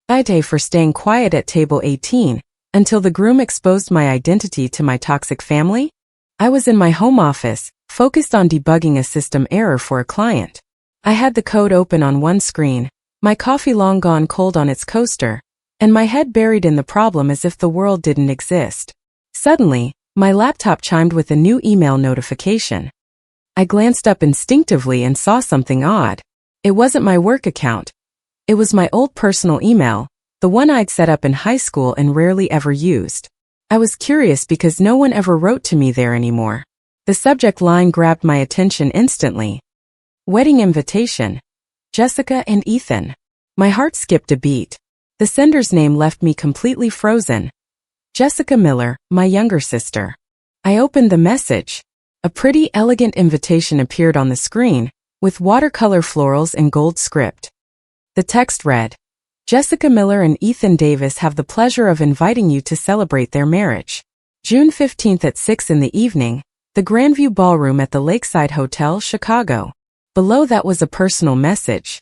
AITA for staying quiet at table 18, until the groom exposed my identity to my toxic family? I was in my home office, focused on debugging a system error for a client. I had the code open on one screen, my coffee long gone cold on its coaster, and my head buried in the problem as if the world didn't exist. Suddenly, my laptop chimed with a new email notification. I glanced up instinctively and saw something odd. It wasn't my work account. It was my old personal email, the one I'd set up in high school and rarely ever used. I was curious because no one ever wrote to me there anymore. The subject line grabbed my attention instantly. Wedding invitation. Jessica and Ethan. My heart skipped a beat. The sender's name left me completely frozen. Jessica Miller, my younger sister. I opened the message. A pretty, elegant invitation appeared on the screen, with watercolor florals and gold script. The text read, Jessica Miller and Ethan Davis have the pleasure of inviting you to celebrate their marriage. June 15th at 6 in the evening, the Grandview Ballroom at the Lakeside Hotel, Chicago. Below that was a personal message.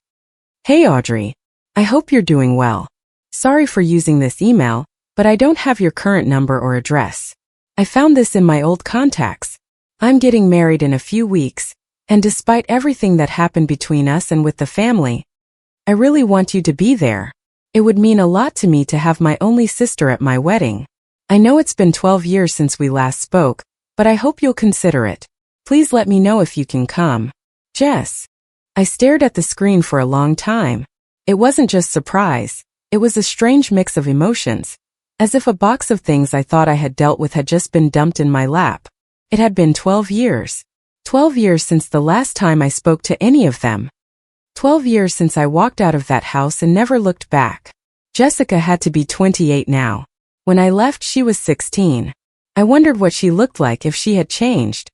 Hey Audrey. I hope you're doing well. Sorry for using this email, but I don't have your current number or address. I found this in my old contacts. I'm getting married in a few weeks, and despite everything that happened between us and with the family, I really want you to be there. It would mean a lot to me to have my only sister at my wedding. I know it's been 12 years since we last spoke, but I hope you'll consider it. Please let me know if you can come. Jess. I stared at the screen for a long time. It wasn't just surprise. It was a strange mix of emotions, as if a box of things I thought I had dealt with had just been dumped in my lap. It had been 12 years. 12 years since the last time I spoke to any of them. 12 years since I walked out of that house and never looked back. Jessica had to be 28 now. When I left, she was 16. I wondered what she looked like if she had changed.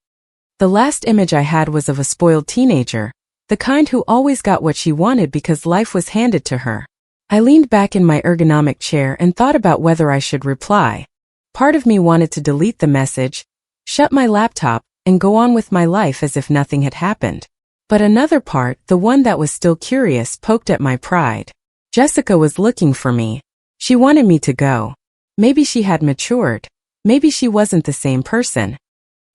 The last image I had was of a spoiled teenager, the kind who always got what she wanted because life was handed to her. I leaned back in my ergonomic chair and thought about whether I should reply. Part of me wanted to delete the message, shut my laptop, and go on with my life as if nothing had happened. But another part, the one that was still curious, poked at my pride. Jessica was looking for me. She wanted me to go. Maybe she had matured. Maybe she wasn't the same person.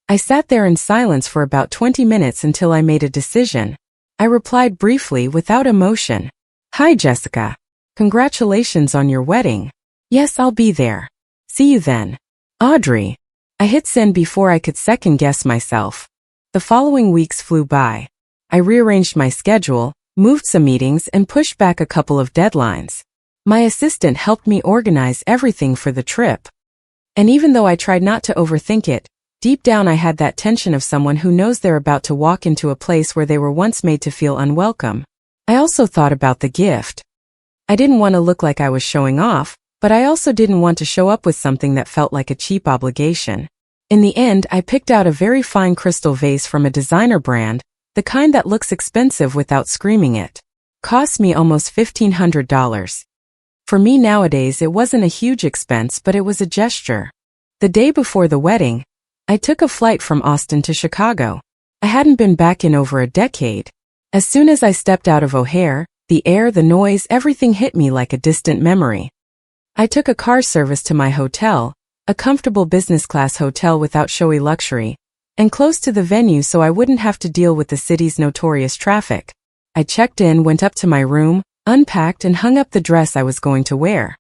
I sat there in silence for about 20 minutes until I made a decision. I replied briefly without emotion. Hi Jessica. Congratulations on your wedding. Yes, I'll be there. See you then. Audrey. I hit send before I could second-guess myself. The following weeks flew by. I rearranged my schedule, moved some meetings, and pushed back a couple of deadlines. My assistant helped me organize everything for the trip. And even though I tried not to overthink it, deep down I had that tension of someone who knows they're about to walk into a place where they were once made to feel unwelcome. I also thought about the gift. I didn't want to look like I was showing off, but I also didn't want to show up with something that felt like a cheap obligation. In the end, I picked out a very fine crystal vase from a designer brand, the kind that looks expensive without screaming it. Cost me almost $1,500. For me nowadays it wasn't a huge expense, but it was a gesture. The day before the wedding, I took a flight from Austin to Chicago. I hadn't been back in over a decade. As soon as I stepped out of O'Hare, the air, the noise, everything hit me like a distant memory. I took a car service to my hotel, a comfortable business-class hotel without showy luxury, and close to the venue so I wouldn't have to deal with the city's notorious traffic. I checked in, went up to my room, unpacked and hung up the dress I was going to wear.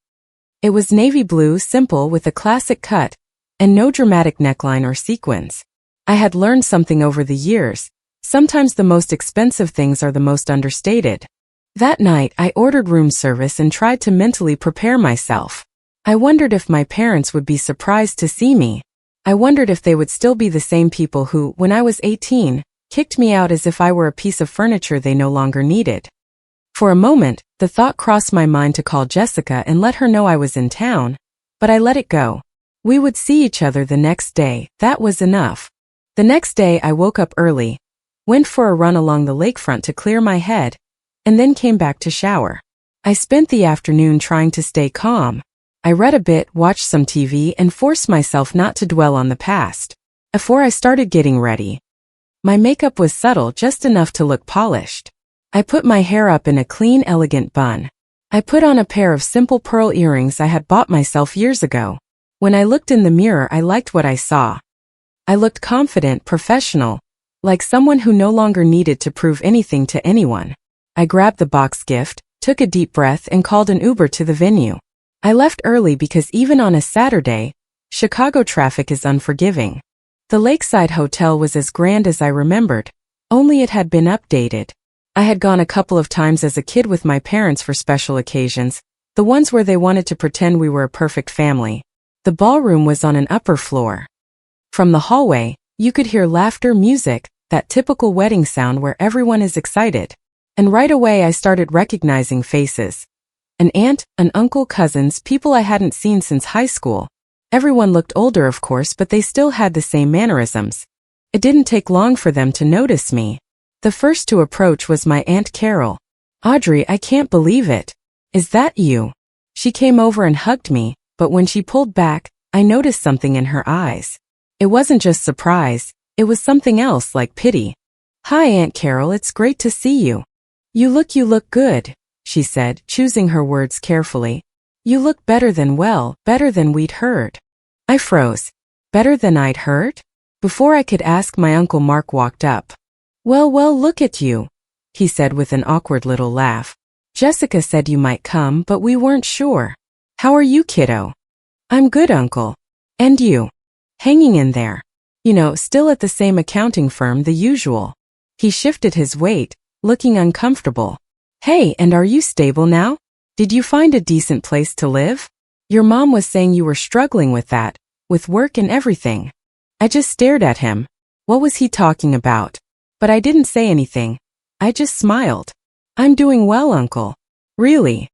It was navy blue, simple with a classic cut, and no dramatic neckline or sequins. I had learned something over the years. Sometimes the most expensive things are the most understated. That night, I ordered room service and tried to mentally prepare myself. I wondered if my parents would be surprised to see me. I wondered if they would still be the same people who, when I was 18, kicked me out as if I were a piece of furniture they no longer needed. For a moment, the thought crossed my mind to call Jessica and let her know I was in town, but I let it go. We would see each other the next day, that was enough. The next day I woke up early, went for a run along the lakefront to clear my head, and then came back to shower. I spent the afternoon trying to stay calm. I read a bit, watched some TV, and forced myself not to dwell on the past. Before I started getting ready, my makeup was subtle, just enough to look polished. I put my hair up in a clean, elegant bun. I put on a pair of simple pearl earrings I had bought myself years ago. When I looked in the mirror, I liked what I saw. I looked confident, professional, like someone who no longer needed to prove anything to anyone. I grabbed the box gift, took a deep breath, and called an Uber to the venue. I left early because even on a Saturday, Chicago traffic is unforgiving. The Lakeside Hotel was as grand as I remembered, only it had been updated. I had gone a couple of times as a kid with my parents for special occasions, the ones where they wanted to pretend we were a perfect family. The ballroom was on an upper floor. From the hallway, you could hear laughter, music, that typical wedding sound where everyone is excited. And right away I started recognizing faces. An aunt, an uncle, cousins, people I hadn't seen since high school. Everyone looked older, of course, but they still had the same mannerisms. It didn't take long for them to notice me. The first to approach was my Aunt Carol. "Audrey, I can't believe it. Is that you?" She came over and hugged me, but when she pulled back, I noticed something in her eyes. It wasn't just surprise, it was something else, like pity. "Hi, Aunt Carol, it's great to see you. You look good," she said, choosing her words carefully. "You look better than we'd heard." I froze. Better than I'd heard? Before I could ask, my Uncle Mark walked up. Well, look at you," he said with an awkward little laugh. "Jessica said you might come, but we weren't sure. How are you, kiddo?" "I'm good, Uncle. And you?" "Hanging in there. You know, still at the same accounting firm, the usual." He shifted his weight, looking uncomfortable. "Hey, and are you stable now? Did you find a decent place to live? Your mom was saying you were struggling with that, with work and everything." I just stared at him. What was he talking about? But I didn't say anything. I just smiled. "I'm doing well, Uncle." "Really?"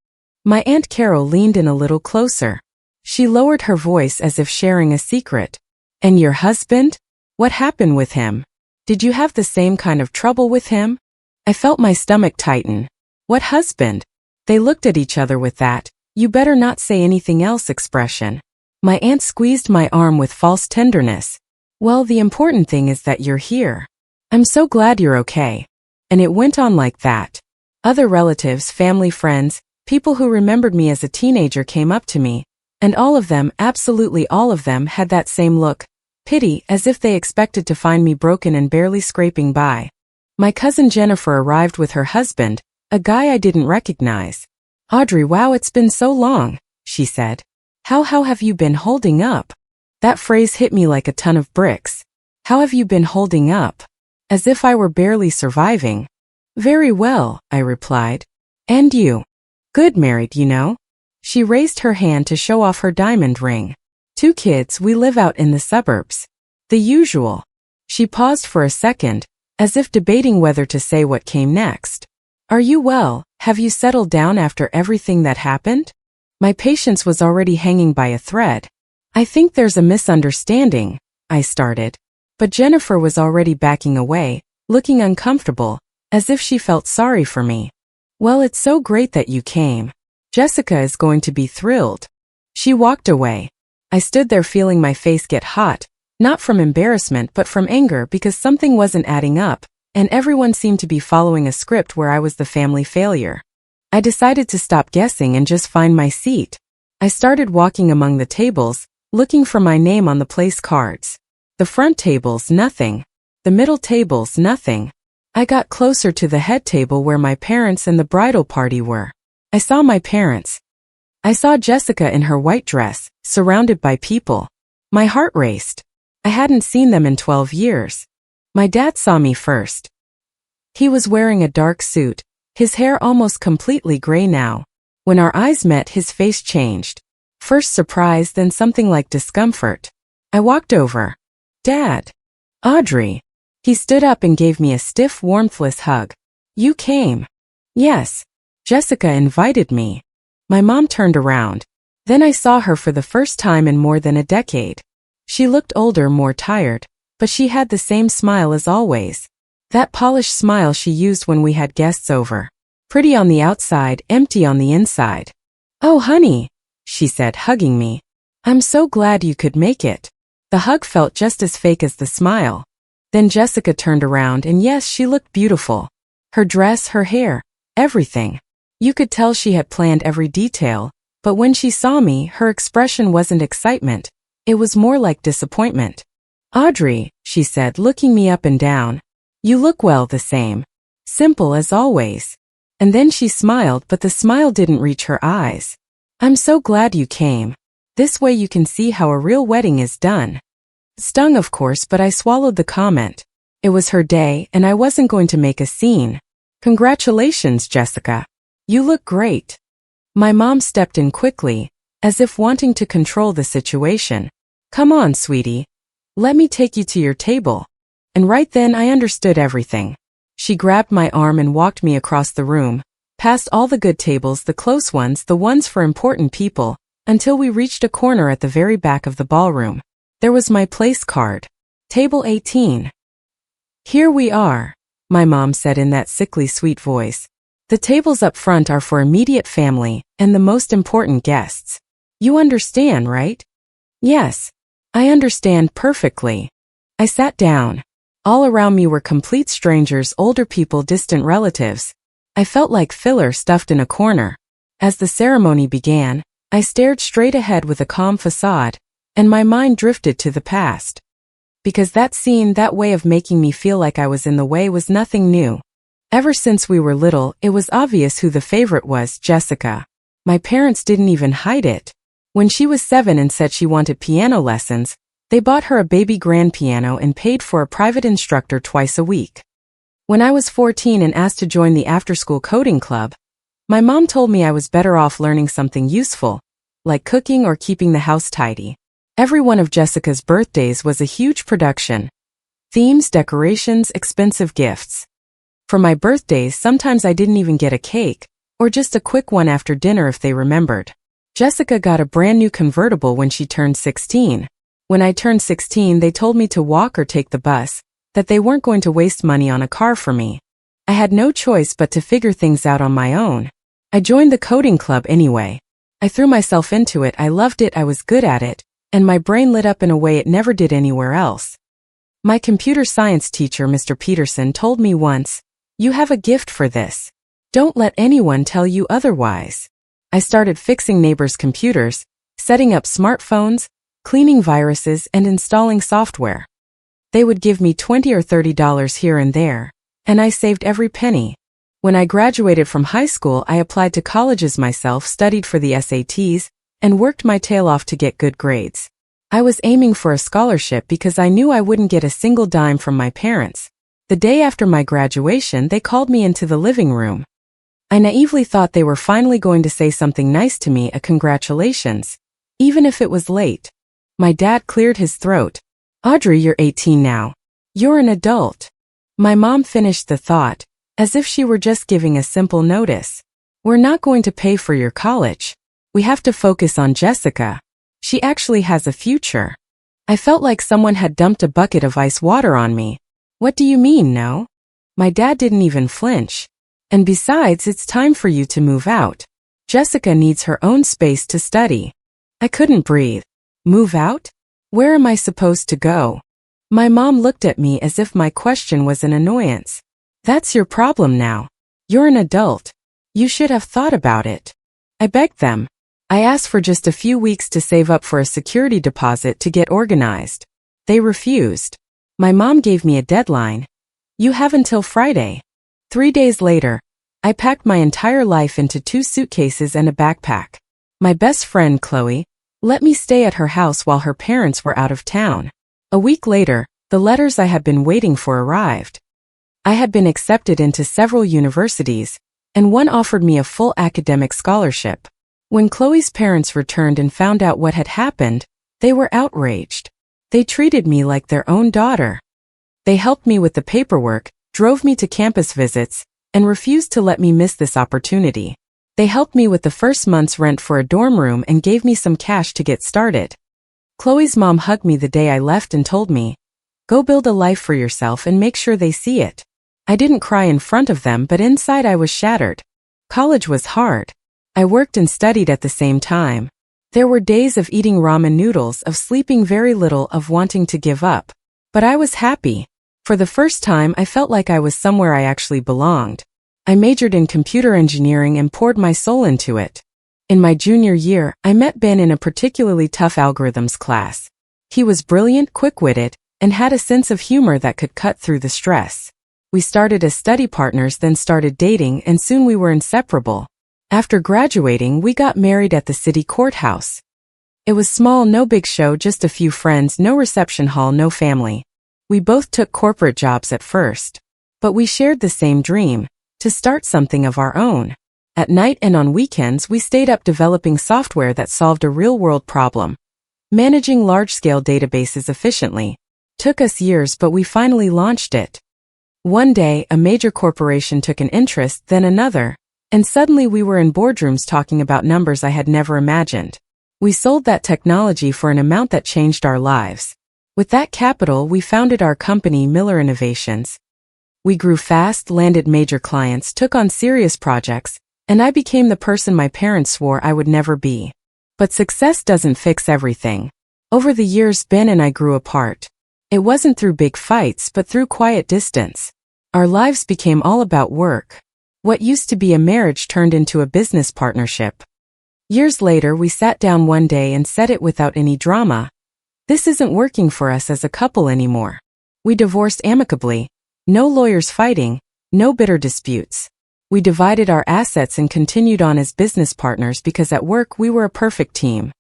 My Aunt Carol leaned in a little closer. She lowered her voice as if sharing a secret. "And your husband? What happened with him? Did you have the same kind of trouble with him?" I felt my stomach tighten. "What husband?" They looked at each other with that, "you better not say anything else" expression. My aunt squeezed my arm with false tenderness. "Well, the important thing is that you're here. I'm so glad you're okay." And it went on like that. Other relatives, family, friends, people who remembered me as a teenager came up to me, and all of them, absolutely all of them, had that same look, pity, as if they expected to find me broken and barely scraping by. My cousin Jennifer arrived with her husband, a guy I didn't recognize. "Audrey, wow, it's been so long," she said. How have you been holding up?" That phrase hit me like a ton of bricks. How have you been holding up? As if I were barely surviving. "Very well," I replied. "And you?" "Good, married, you know." She raised her hand to show off her diamond ring. "2 kids, we live out in the suburbs." "The usual." She paused for a second, as if debating whether to say what came next. "Are you well? Have you settled down after everything that happened?" My patience was already hanging by a thread. "I think there's a misunderstanding," I started. But Jennifer was already backing away, looking uncomfortable, as if she felt sorry for me. "Well, it's so great that you came. Jessica is going to be thrilled." She walked away. I stood there feeling my face get hot, not from embarrassment but from anger because something wasn't adding up, and everyone seemed to be following a script where I was the family failure. I decided to stop guessing and just find my seat. I started walking among the tables, looking for my name on the place cards. The front tables, nothing. The middle tables, nothing. I got closer to the head table where my parents and the bridal party were. I saw my parents. I saw Jessica in her white dress, surrounded by people. My heart raced. I hadn't seen them in 12 years. My dad saw me first. He was wearing a dark suit, his hair almost completely gray now. When our eyes met, his face changed. First surprise, then something like discomfort. I walked over. "Dad." "Audrey." He stood up and gave me a stiff, warmthless hug. "You came." "Yes. Jessica invited me." My mom turned around. Then I saw her for the first time in more than a decade. She looked older, more tired, but she had the same smile as always. That polished smile she used when we had guests over. Pretty on the outside, empty on the inside. "Oh, honey," she said, hugging me. "I'm so glad you could make it." The hug felt just as fake as the smile. Then Jessica turned around and yes, she looked beautiful. Her dress, her hair, everything. You could tell she had planned every detail, but when she saw me, her expression wasn't excitement. It was more like disappointment. "Audrey," she said, looking me up and down. "You look well the same. Simple as always." And then she smiled, but the smile didn't reach her eyes. "I'm so glad you came. This way you can see how a real wedding is done." Stung, of course, but I swallowed the comment. It was her day, and I wasn't going to make a scene. "Congratulations, Jessica. You look great." My mom stepped in quickly, as if wanting to control the situation. "Come on, sweetie. Let me take you to your table." And right then I understood everything. She grabbed my arm and walked me across the room, past all the good tables, the close ones, the ones for important people, until we reached a corner at the very back of the ballroom. There was my place card. Table 18. "Here we are," my mom said in that sickly sweet voice. "The tables up front are for immediate family and the most important guests. You understand, right?" "Yes, I understand perfectly." I sat down. All around me were complete strangers, older people, distant relatives. I felt like filler stuffed in a corner. As the ceremony began, I stared straight ahead with a calm facade, and my mind drifted to the past. Because that scene, that way of making me feel like I was in the way, was nothing new. Ever since we were little, it was obvious who the favorite was, Jessica. My parents didn't even hide it. When she was 7 and said she wanted piano lessons, they bought her a baby grand piano and paid for a private instructor twice a week. When I was 14 and asked to join the after-school coding club, my mom told me I was better off learning something useful, like cooking or keeping the house tidy. Every one of Jessica's birthdays was a huge production. Themes, decorations, expensive gifts. For my birthdays, sometimes I didn't even get a cake, or just a quick one after dinner if they remembered. Jessica got a brand new convertible when she turned 16. When I turned 16, they told me to walk or take the bus, that they weren't going to waste money on a car for me. I had no choice but to figure things out on my own. I joined the coding club anyway. I threw myself into it, I loved it, I was good at it, and my brain lit up in a way it never did anywhere else. My computer science teacher, Mr. Peterson, told me once, "You have a gift for this. Don't let anyone tell you otherwise." I started fixing neighbors' computers, setting up smartphones, cleaning viruses, and installing software. They would give me $20 or $30 here and there, and I saved every penny. When I graduated from high school, I applied to colleges myself, studied for the SATs, and worked my tail off to get good grades. I was aiming for a scholarship because I knew I wouldn't get a single dime from my parents. The day after my graduation, they called me into the living room. I naively thought they were finally going to say something nice to me, a congratulations, even if it was late. My dad cleared his throat. "Audrey, you're 18 now. You're an adult." My mom finished the thought, as if she were just giving a simple notice. "We're not going to pay for your college. We have to focus on Jessica. She actually has a future." I felt like someone had dumped a bucket of ice water on me. "What do you mean, no?" My dad didn't even flinch. "And besides, it's time for you to move out. Jessica needs her own space to study." I couldn't breathe. Move out? Where am I supposed to go? My mom looked at me as if my question was an annoyance. "That's your problem now. You're an adult. You should have thought about it." I begged them. I asked for just a few weeks to save up for a security deposit to get organized. They refused. My mom gave me a deadline. "You have until Friday." 3 days later, I packed my entire life into 2 suitcases and a backpack. My best friend, Chloe, let me stay at her house while her parents were out of town. A week later, the letters I had been waiting for arrived. I had been accepted into several universities, and one offered me a full academic scholarship. When Chloe's parents returned and found out what had happened, they were outraged. They treated me like their own daughter. They helped me with the paperwork, drove me to campus visits, and refused to let me miss this opportunity. They helped me with the first month's rent for a dorm room and gave me some cash to get started. Chloe's mom hugged me the day I left and told me, "Go build a life for yourself and make sure they see it." I didn't cry in front of them, but inside I was shattered. College was hard. I worked and studied at the same time. There were days of eating ramen noodles, of sleeping very little, of wanting to give up. But I was happy. For the first time, I felt like I was somewhere I actually belonged. I majored in computer engineering and poured my soul into it. In my junior year, I met Ben in a particularly tough algorithms class. He was brilliant, quick-witted, and had a sense of humor that could cut through the stress. We started as study partners, then started dating, and soon we were inseparable. After graduating, we got married at the city courthouse. It was small, no big show, just a few friends, no reception hall, no family. We both took corporate jobs at first. But we shared the same dream, to start something of our own. At night and on weekends, we stayed up developing software that solved a real-world problem. Managing large-scale databases efficiently. Took us years, but we finally launched it. One day, a major corporation took an interest, then another, and suddenly we were in boardrooms talking about numbers I had never imagined. We sold that technology for an amount that changed our lives. With that capital, we founded our company, Miller Innovations. We grew fast, landed major clients, took on serious projects, and I became the person my parents swore I would never be. But success doesn't fix everything. Over the years, Ben and I grew apart. It wasn't through big fights, but through quiet distance. Our lives became all about work. What used to be a marriage turned into a business partnership. Years later, we sat down one day and said it without any drama. This isn't working for us as a couple anymore. We divorced amicably. No lawyers fighting, no bitter disputes. We divided our assets and continued on as business partners because at work we were a perfect team.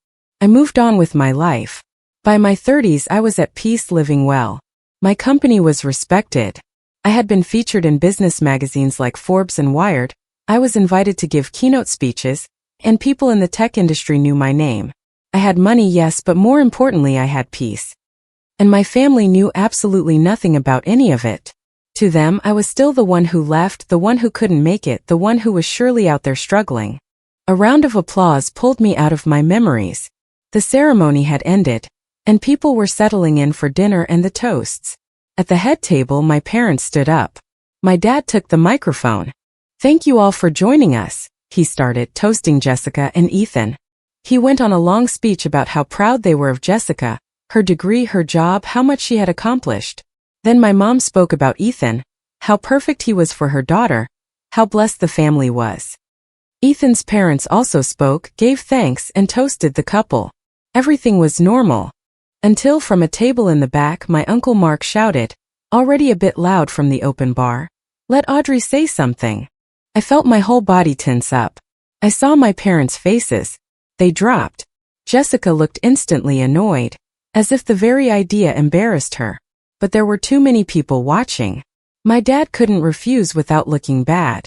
I moved on with my life. By my 30s I was at peace, living well. My company was respected. I had been featured in business magazines like Forbes and Wired. I was invited to give keynote speeches, and people in the tech industry knew my name. I had money, yes, but more importantly I had peace. And my family knew absolutely nothing about any of it. To them, I was still the one who left, the one who couldn't make it, the one who was surely out there struggling. A round of applause pulled me out of my memories. The ceremony had ended, and people were settling in for dinner and the toasts. At the head table, my parents stood up. My dad took the microphone. "Thank you all for joining us," he started, toasting Jessica and Ethan. He went on a long speech about how proud they were of Jessica, her degree, her job, how much she had accomplished. Then my mom spoke about Ethan, how perfect he was for her daughter, how blessed the family was. Ethan's parents also spoke, gave thanks, and toasted the couple. Everything was normal. Until from a table in the back, my Uncle Mark shouted, already a bit loud from the open bar, "Let Audrey say something." I felt my whole body tense up. I saw my parents' faces. They dropped. Jessica looked instantly annoyed, as if the very idea embarrassed her. But there were too many people watching. My dad couldn't refuse without looking bad.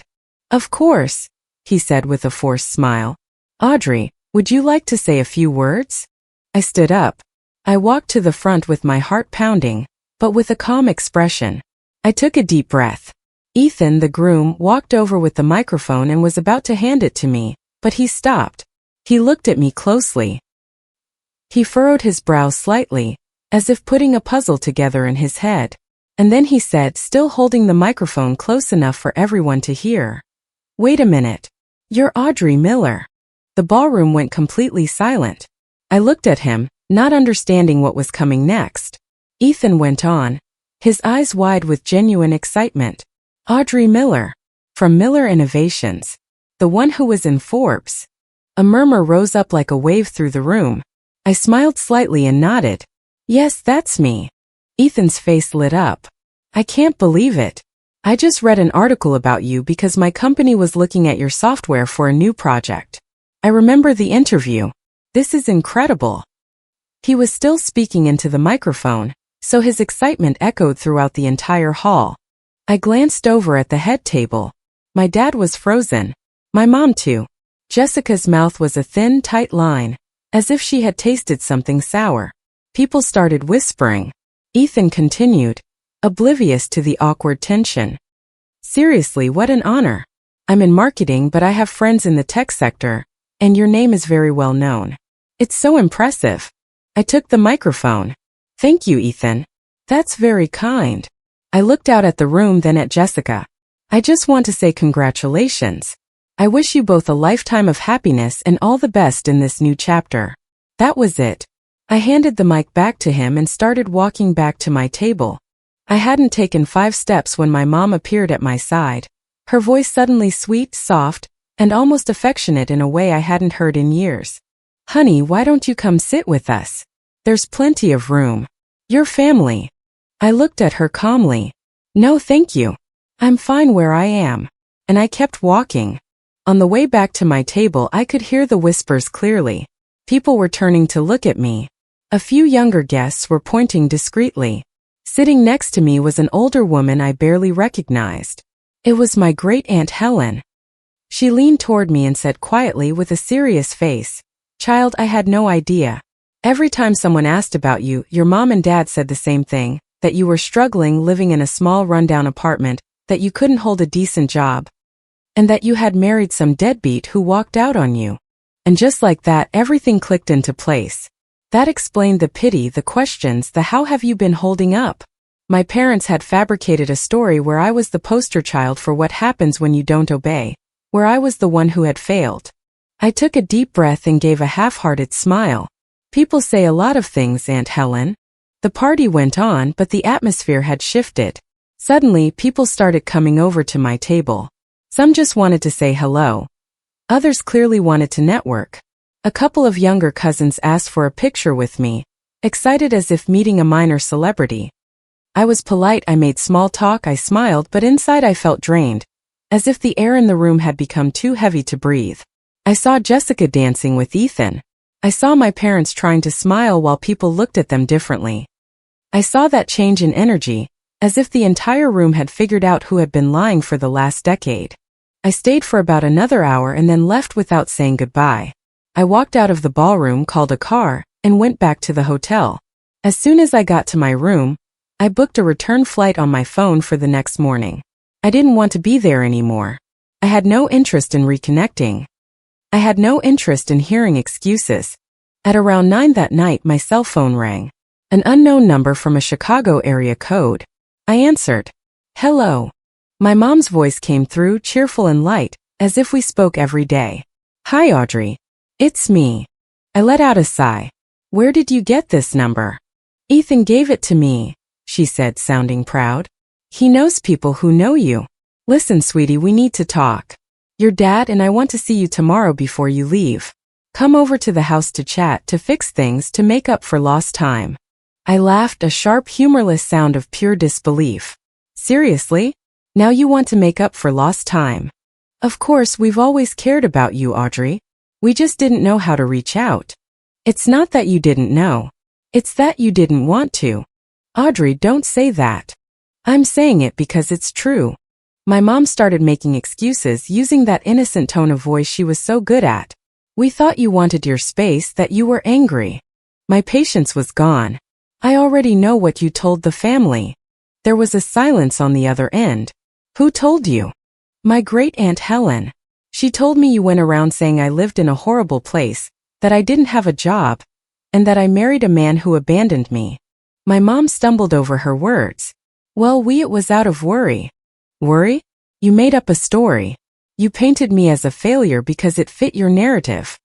"Of course," he said with a forced smile. "Audrey, would you like to say a few words?" I stood up. I walked to the front with my heart pounding, but with a calm expression. I took a deep breath. Ethan, the groom, walked over with the microphone and was about to hand it to me, but he stopped. He looked at me closely. He furrowed his brow slightly, as if putting a puzzle together in his head. And then he said, still holding the microphone close enough for everyone to hear, "Wait a minute. You're Audrey Miller." The ballroom went completely silent. I looked at him, not understanding what was coming next. Ethan went on, his eyes wide with genuine excitement. "Audrey Miller. From Miller Innovations. The one who was in Forbes." A murmur rose up like a wave through the room. I smiled slightly and nodded. "Yes, that's me." Ethan's face lit up. "I can't believe it. I just read an article about you because my company was looking at your software for a new project. I remember the interview. This is incredible." He was still speaking into the microphone, so his excitement echoed throughout the entire hall. I glanced over at the head table. My dad was frozen. My mom too. Jessica's mouth was a thin, tight line, as if she had tasted something sour. People started whispering. Ethan continued, oblivious to the awkward tension. "Seriously, what an honor. I'm in marketing, but I have friends in the tech sector, and your name is very well known. It's so impressive." I took the microphone. "Thank you, Ethan. That's very kind." I looked out at the room, then at Jessica. "I just want to say congratulations. I wish you both a lifetime of happiness and all the best in this new chapter." That was it. I handed the mic back to him and started walking back to my table. I hadn't taken 5 steps when my mom appeared at my side. Her voice suddenly sweet, soft, and almost affectionate in a way I hadn't heard in years. Honey, why don't you come sit with us? There's plenty of room. Your family. I looked at her calmly. No, thank you. I'm fine where I am. And I kept walking. On the way back to my table, I could hear the whispers clearly. People were turning to look at me. A few younger guests were pointing discreetly. Sitting next to me was an older woman I barely recognized. It was my great-aunt Helen. She leaned toward me and said quietly with a serious face, "Child, I had no idea. Every time someone asked about you, your mom and dad said the same thing, that you were struggling living in a small rundown apartment, that you couldn't hold a decent job, and that you had married some deadbeat who walked out on you." And just like that, everything clicked into place. That explained the pity, the questions, the "how have you been holding up?" My parents had fabricated a story where I was the poster child for what happens when you don't obey, where I was the one who had failed. I took a deep breath and gave a half-hearted smile. People say a lot of things, Aunt Helen. The party went on, but the atmosphere had shifted. Suddenly, people started coming over to my table. Some just wanted to say hello. Others clearly wanted to network. A couple of younger cousins asked for a picture with me, excited as if meeting a minor celebrity. I was polite, I made small talk, I smiled, but inside I felt drained, as if the air in the room had become too heavy to breathe. I saw Jessica dancing with Ethan. I saw my parents trying to smile while people looked at them differently. I saw that change in energy, as if the entire room had figured out who had been lying for the last decade. I stayed for about another hour and then left without saying goodbye. I walked out of the ballroom, called a car, and went back to the hotel. As soon as I got to my room, I booked a return flight on my phone for the next morning. I didn't want to be there anymore. I had no interest in reconnecting. I had no interest in hearing excuses. At around 9 that night, my cell phone rang. An unknown number from a Chicago area code. I answered. Hello. My mom's voice came through, cheerful and light, as if we spoke every day. Hi, Audrey. It's me. I let out a sigh. Where did you get this number? Ethan gave it to me, she said, sounding proud. He knows people who know you. Listen, sweetie, we need to talk. Your dad and I want to see you tomorrow before you leave. Come over to the house to chat, to fix things, to make up for lost time. I laughed, a sharp, humorless sound of pure disbelief. Seriously? Now you want to make up for lost time? Of course, we've always cared about you, Audrey. We just didn't know how to reach out. It's not that you didn't know. It's that you didn't want to. Audrey, don't say that. I'm saying it because it's true. My mom started making excuses, using that innocent tone of voice she was so good at. We thought you wanted your space, that you were angry. My patience was gone. I already know what you told the family. There was a silence on the other end. Who told you? My great-aunt Helen. She told me you went around saying I lived in a horrible place, that I didn't have a job, and that I married a man who abandoned me. My mom stumbled over her words. Well, it was out of worry. Worry? You made up a story. You painted me as a failure because it fit your narrative.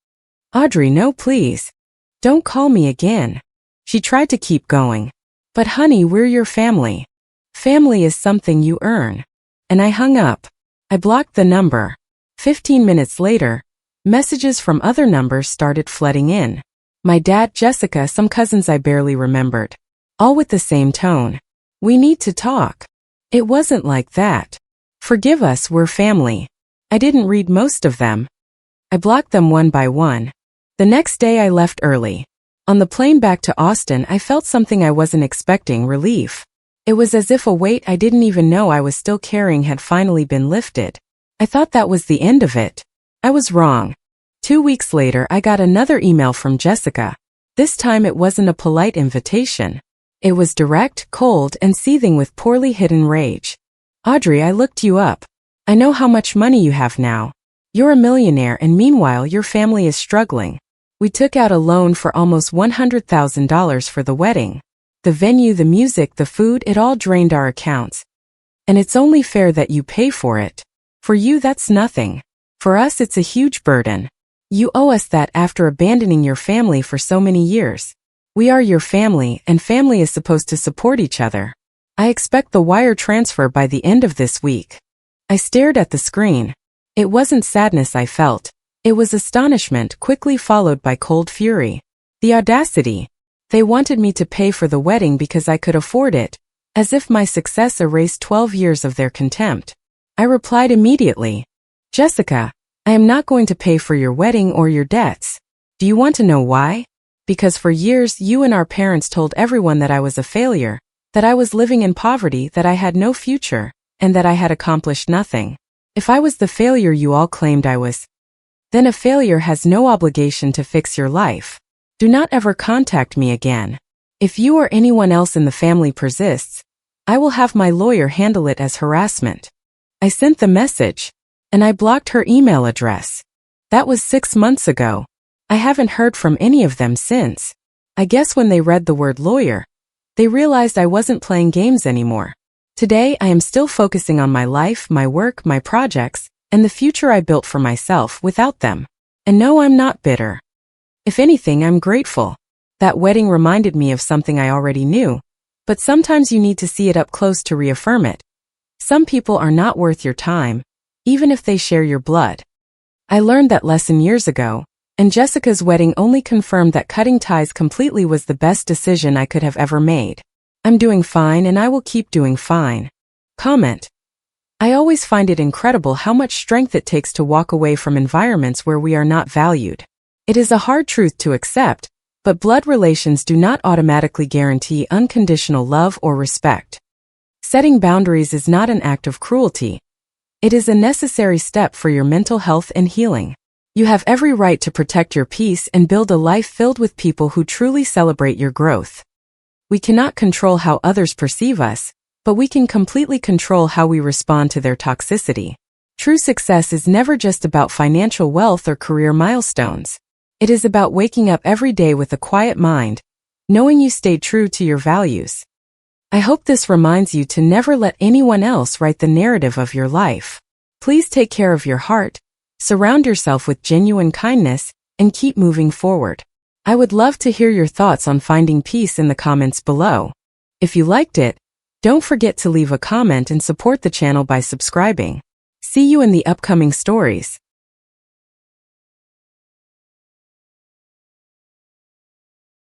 Audrey, no, please. Don't call me again. She tried to keep going. But honey, we're your family. Family is something you earn. And I hung up. I blocked the number. 15 minutes later, messages from other numbers started flooding in. My dad, Jessica, some cousins I barely remembered. All with the same tone. We need to talk. It wasn't like that. Forgive us, we're family. I didn't read most of them. I blocked them one by one. The next day I left early. On the plane back to Austin, I felt something I wasn't expecting, relief. It was as if a weight I didn't even know I was still carrying had finally been lifted. I thought that was the end of it. I was wrong. 2 weeks later, I got another email from Jessica. This time it wasn't a polite invitation. It was direct, cold, and seething with poorly hidden rage. Audrey, I looked you up. I know how much money you have now. You're a millionaire, and meanwhile your family is struggling. We took out a loan for almost $100,000 for the wedding. The venue, the music, the food, it all drained our accounts. And it's only fair that you pay for it. For you, that's nothing. For us, it's a huge burden. You owe us that after abandoning your family for so many years. We are your family, and family is supposed to support each other. I expect the wire transfer by the end of this week. I stared at the screen. It wasn't sadness I felt. It was astonishment, quickly followed by cold fury. The audacity. They wanted me to pay for the wedding because I could afford it, as if my success erased 12 years of their contempt. I replied immediately, "Jessica, I am not going to pay for your wedding or your debts. Do you want to know why? Because for years you and our parents told everyone that I was a failure, that I was living in poverty, that I had no future, and that I had accomplished nothing. If I was the failure you all claimed I was, then a failure has no obligation to fix your life. Do not ever contact me again. If you or anyone else in the family persists, I will have my lawyer handle it as harassment." I sent the message, and I blocked her email address. That was 6 months ago. I haven't heard from any of them since. I guess when they read the word lawyer, they realized I wasn't playing games anymore. Today I am still focusing on my life, my work, my projects, and the future I built for myself without them. And no, I'm not bitter. If anything, I'm grateful. That wedding reminded me of something I already knew, but sometimes you need to see it up close to reaffirm it. Some people are not worth your time, even if they share your blood. I learned that lesson years ago, and Jessica's wedding only confirmed that cutting ties completely was the best decision I could have ever made. I'm doing fine and I will keep doing fine. Comment. I always find it incredible how much strength it takes to walk away from environments where we are not valued. It is a hard truth to accept, but blood relations do not automatically guarantee unconditional love or respect. Setting boundaries is not an act of cruelty. It is a necessary step for your mental health and healing. You have every right to protect your peace and build a life filled with people who truly celebrate your growth. We cannot control how others perceive us, but we can completely control how we respond to their toxicity. True success is never just about financial wealth or career milestones. It is about waking up every day with a quiet mind, knowing you stayed true to your values. I hope this reminds you to never let anyone else write the narrative of your life. Please take care of your heart, surround yourself with genuine kindness, and keep moving forward. I would love to hear your thoughts on finding peace in the comments below. If you liked it, don't forget to leave a comment and support the channel by subscribing. See you in the upcoming stories.